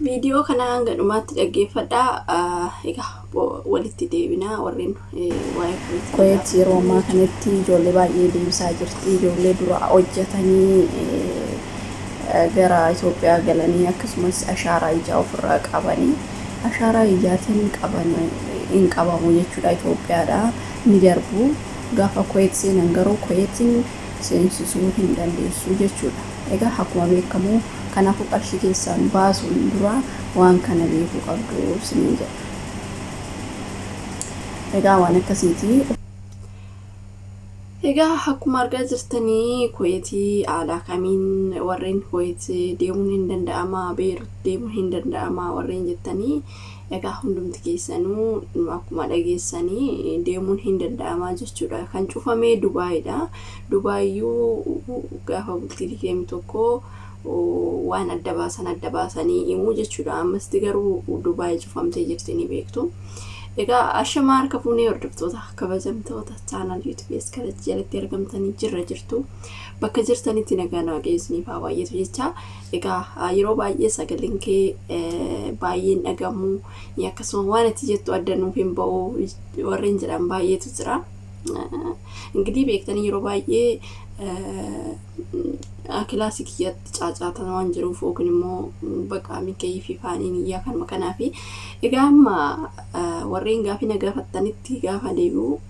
Video kana hanga dhumaatti dhaggeeffadhaa. Egaa walitti deebinaa warreen waa'ee Kowetii yeroo ammaa kanatti ijoollee baay'ee deemsaa jirti. Ijoollee dura hojjetanii gara Itoophiyaa galanii akkasumas Asharaa ijaa ofiraa qabanii Asharaa ijaatiin hin qabamu jechuudha. Itoophiyaadha ni darbu. Gaafa Kowetii seenan garuu Kowetiin seensisuu hin dandeessu jechuudha. Egaa akkuma beekamu kanaafuu qarshii keessan baasuun dura waan kana beekuu qabdu isiniin jedha. Egaa waan akkasiiti. Egaa akkuma argaa jirtanii Kowetii aadaa kamiin warreen Kowetii deemuun hin danda'ama, Beerut deemuun hin danda'ama warreen jettanii egaa hundumti keessanuu akkuma dhageessanii deemuun hin danda'ama jechuudha. Kan cufamee Dubaayidha. Dubaayyuu gaafa bultii 21 waan adda baasanii himuu jechuudha. Ammasti garuu Dubaay cufamtee jirti ni beektu. Egaa ashamaa harka fuunee hordoftoota kabajamtoota chaanal YouTube kanatti jalatti argamtanii jirtu. Bakka jirtanitti nagaan waaqessaniif haa baay'eetu jecha. Egaa yeroo baay'ee sagaleen kee baay'een dhagamu akkasuma waan itti jettu adda nuuf hin ba'u warreen jedhan baay'eetu jira. Ingidihi beektanii yeroo baay'ee kilaasikiyatti caacaatan waan jiruuf yookiin immoo bakka miikee fi faaniin iyyaa kanuma kanaafi egaa amma warreen gaafina gaafattanitti gaafa deebi'u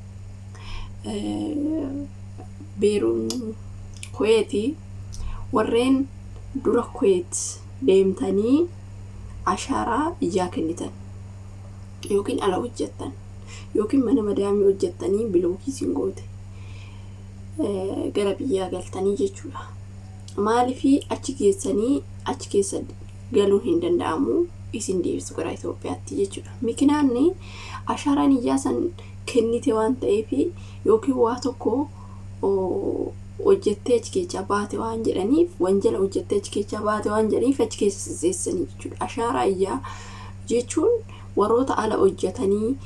Beeruun Kowetii warreen dura Kowetii deemtanii Asharaa ijaa kennitan yookiin ala hojjettan yookiin mana madaamii hojjettanii bilookii singoote gara biyyaa galtanii jechuudha. Maaliif achi keessa galuun hin danda'amu isin deebisu gara Itoophiyaatti jechuudha. Mikinaanni Asharaan ijaa san kennite waan ta'eef yookiin waa tokko hojjettee achi keessaa baate waan jedhaniif wanjala hojjettee achi keessaa baate waan jedhaniif achi keessa seessanii jechuudha. Asharaa ijaa jechuun warroota ala hojjetanii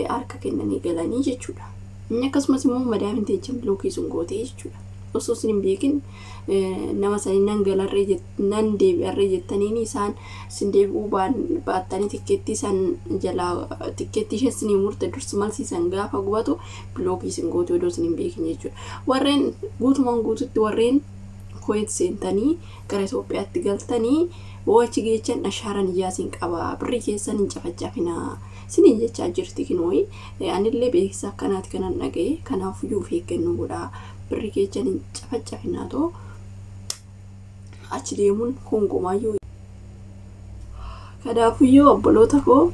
harka kennanii galanii jechuudha. Inni akkasumas immoo madaamin teechan bilookii sun gootee jechuudha. Osoo isin hin beekin nama sanii nan deebi'arree jettaniin isaan isin deebi'uu baattanii tikkeettii san jalaa tikkeettii ishee isin murte dursi malsiisan gaafa gubatu bilookii isin goote odoo isin hin beekin jechuudha. Warreen guutumaan guututti warreen Kowetii seentanii gara Itoophiyaatti galtanii achi geechan Asharaan ijaa isin qaba birrii keessan hin cafacafinaa sinin jechaa jirti kinooyi. Anillee beeksisa akkanaati kanan dhaga'e kanaafuyyuu of eeggannoo godhaa birrii keessan hin cafacafinaa too achi deemuun kunkumaayyuu. Kanaafuyyuu obboloota koo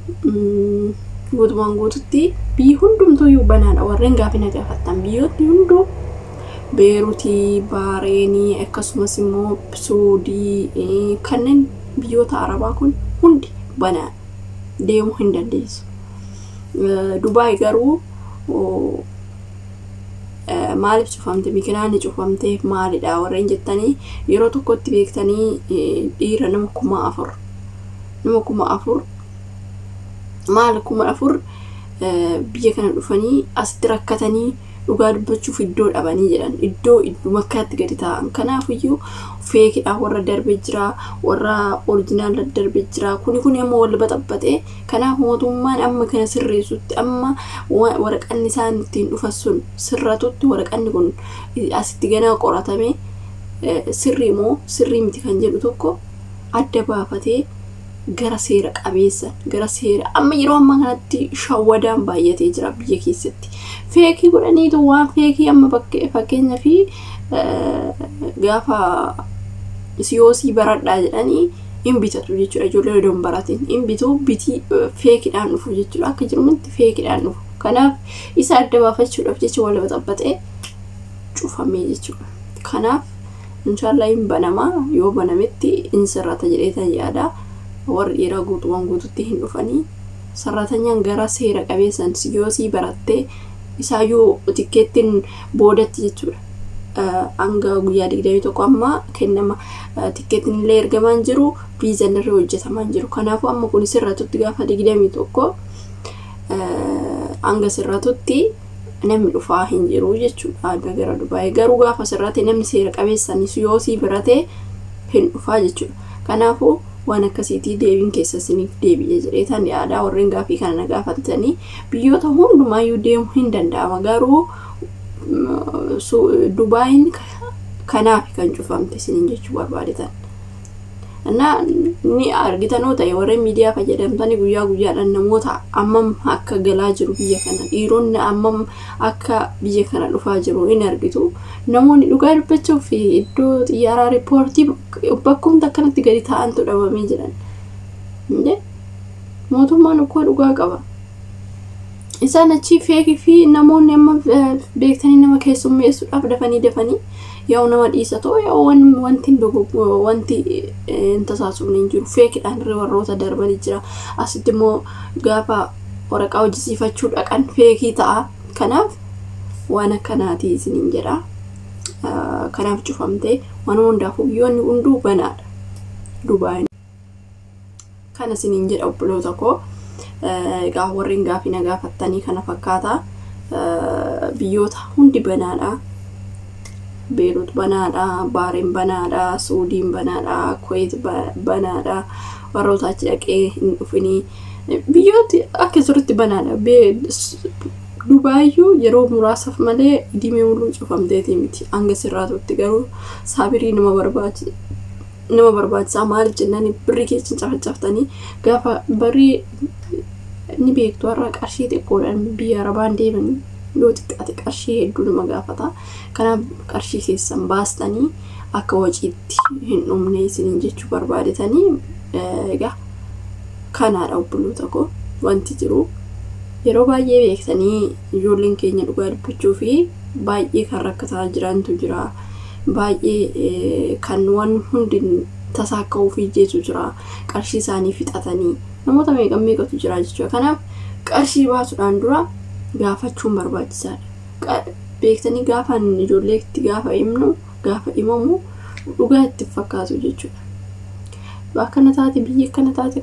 guutumaan guututti biyyi hundumtuyyuu banaadha. Warreen gaafina gaafattan biyyoonni hunduu Beerutii, Baareenii akkasumas immoo Suudii kanneen biyyoota Arabaa kun hundi banaa deemuu hin dandeessu. Dubaay garuu maaliif cufamte? Mikinaanni cufamteef maalidha warreen jettanii yeroo tokkotti beektanii dhiira nama 4,000 maal 4,000 biyya kana dhufanii asitti rakkatanii dhugaa dubbachuuf iddoo dhabanii jedhan iddoo makkaatti gadi ta'an. Kanaafiyyuu feekidhaan warra darbee jira warra oriijinaala darbee jira kuni ammoo wal baxabbatee. Kanaaf mootummaan amma kana sirreessutti amma waraqanni isaan ittiin dhufan sun sirratutti waraqanni kun asitti ganaa qoratamee sirrii moo sirrii miti kan jedhu tokko adda baafatee gara seera qabeessa gara seera amma yeroo ammaa kanatti shawwadaan baay'atee jira biyya keessatti. Feekii godhaniitu waan feekii amma fakkeenya fi gaafa siyoosii baradhaa jedhanii hin bitatu jechuudha. Ijoollee odoon baratiin hin bituu bitii feekidhaan dhufu jechuudha. Akka jirutti feekidhaan dhufu. Kanaaf isa adda baafachuudhaaf jecha wal baxabbatee cufamee jechuudha. Kanaaf inshallah hin banamaa yoo banametti hin sirrata jedhee yaada. Warri dhiiraa guutumaan guututti hin dhufanii sarratanyaan gara seera qabeessan siyoosii barattee isaayyuu tikkeettiin boodatti jechuudha. Hanga guyyaa 21 amma kennama tikkeettiin illee ergamaan jiru viizaan irra hojjetamaan jiru. Kanaafuu amma kun sirratutti gaafa 21 hanga sirratutti namni dhufaa hin jiru jechuudha. Gara Dubaay garuu gaafa sirrate namni seera qabeessan siyoosii baratee hin dhufaa jechuudha. Kanaafuu waan akkasiitii deebiin keessa isiniif deebi'ee jedheetan yaada. Warreen gaafii kana gaafatanii biyyoota hundumaayyuu deemuu hin danda'ama. Garuu Dubaayin kanaaf kan cufamte isiniin jechuu barbaadetan. Ni argitanoo ta'e warreen miidiyaa fayyadamtanii guyyaa guyyaadhaan namoota ammam akka galaa jiru biyya kana, dhiironni ammam akka biyya kana dhufaa jiru in argitu. Namoonni dhugaa dubbachuuf iddoo xiyyaaraa riippoortii bakkumta akkanatti gadi taa'antu dhabamee jiran. Mootummaan ukkoo dhugaa qaba. Isaan achi feekii fi namoonni amma beektanii nama keessummeessuudhaaf dafanii yaa nama dhiisatoo yaa wanti tasaasuun hin jiru. Feekidhaan warroota darbanii jira. Asitti immoo gaafa waraqaa hojjisiifachuu dhaqan feekii ta'a. Kanaaf waan akkanaatii isiniin jedha. Kanaaf cufamtee waan hundaafuu biyyoonni hunduu banaadha. Dubaayin kana isiniin jedha obboloota koo. Egaa warreen gaafii na gaafattanii kana fakkaata. Biyyoota hundi banaadha. Beirut banaadha, Bahrain banaadha, Suudiin banaadha, Kowetii banaadha. Warroota achi dhaqee hin dhufini biyyooti akka sirriitti banaadha. Dubaayyuu yeroo muraasaaf malee dhimee mul'uun cufamteetii miti. Hanga sirraatutti garuu saabirii nama barbaachisaa maal jennaan birrii keessan cafacaftanii gaafa barii ni beektu har'a qarshii xiqqoodhaan biyya Arabaan deemanii yoo xiqqaate qarshii hedduu nama gaafata. Kanaaf qarshii keessan baastanii akka waciitti hin dhumne isiniin jechuu barbaadetanii egaa kanaadha obboloota koo wanti jiru. Yeroo baay'ee beektanii ijoolleen keenya dhugaa dubbachuu fi baay'ee kan rakkataa jirantu jira. Baay'ee kan waan hundi tasaaka'uu fi jeetu jira. Qarshii isaanii fixatanii namoota meeqatu jira jechuudha. Kanaaf qarshii baasuudhaan dura gaafachuun barbaachisaadha. Beektanii gaafa ijoolleetti gaafa himamu dhugaa itti fakkaatu jechuudha. Akkana taate biyya akkana taate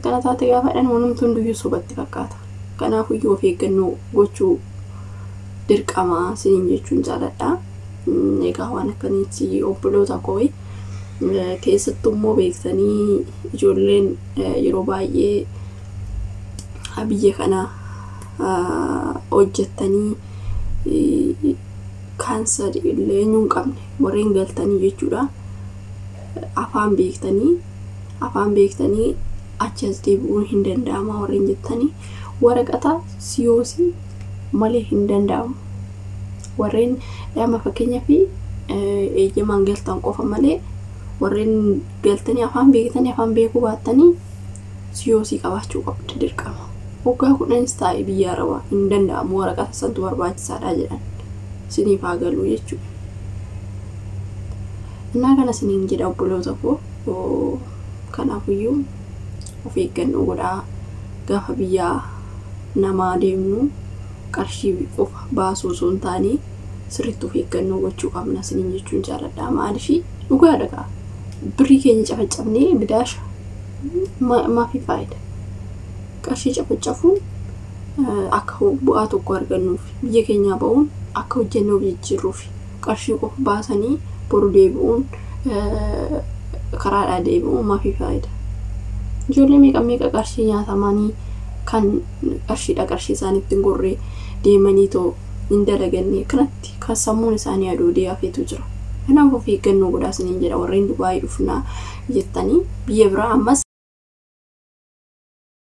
gaafadhaan wanumtu hunduyyuu sobatti fakkaata. Kanaaf iyyuu of eeggannoo gochuu dirqama isiniin jechuun jaaladha. Egaa waan akkanitti obboloota koo keessattuu immoo beektanii ijoolleen yeroo baay'ee biyya kana hojjettanii kaansarii illee hin qabne warreen galtanii jechuudha. Afaan beektanii achi as deebi'uun hin danda'ama warreen jettanii waraqata siyoosii malee hin danda'amu. Warreen amma fakkeenyaaf eeyyamaan galtan qofa malee warreen galtanii afaan beekuu baattanii siyoosii qabaachuu qabdu dirqama. Waggaa 10 taa'ee biyya Arabaa hin danda'amu waraqata santu barbaachisaadha jedhan isiniif haa galu jechuudha. Innaa kana isiniin jedha obboloota koo. Kanaafiyyuu of eeggannoo godhaa. Gaafa biyya namaa deemnu qarshii qofa baasuu osoo hin taane sirriitti of eeggannoo gochuu qabna isiniin jechuun jaaladha. Maaliif dhugaadha birrii keenya cafacafnee bidaasha maafi faayida. Qarshii cafacafuun akka bu'aa tokko argannuuf biyya keenyaa ba'uun akka hojjennuuf jijjiirruuf qarshii qofa baasanii boru deebi'uun karaadhaa deebi'uun maafi faayida. Ijoollee meeqa qarshii nyaatamanii kan qarshii isaaniitti gorree deemanii too hin dalaganne kanatti kan sammuun isaanii adoodee hafeetu jira. Kanaaf of eeggannoo godhaa isiniin jedha warreen Dubaayii dhufnaa jettanii biyya biraa ammas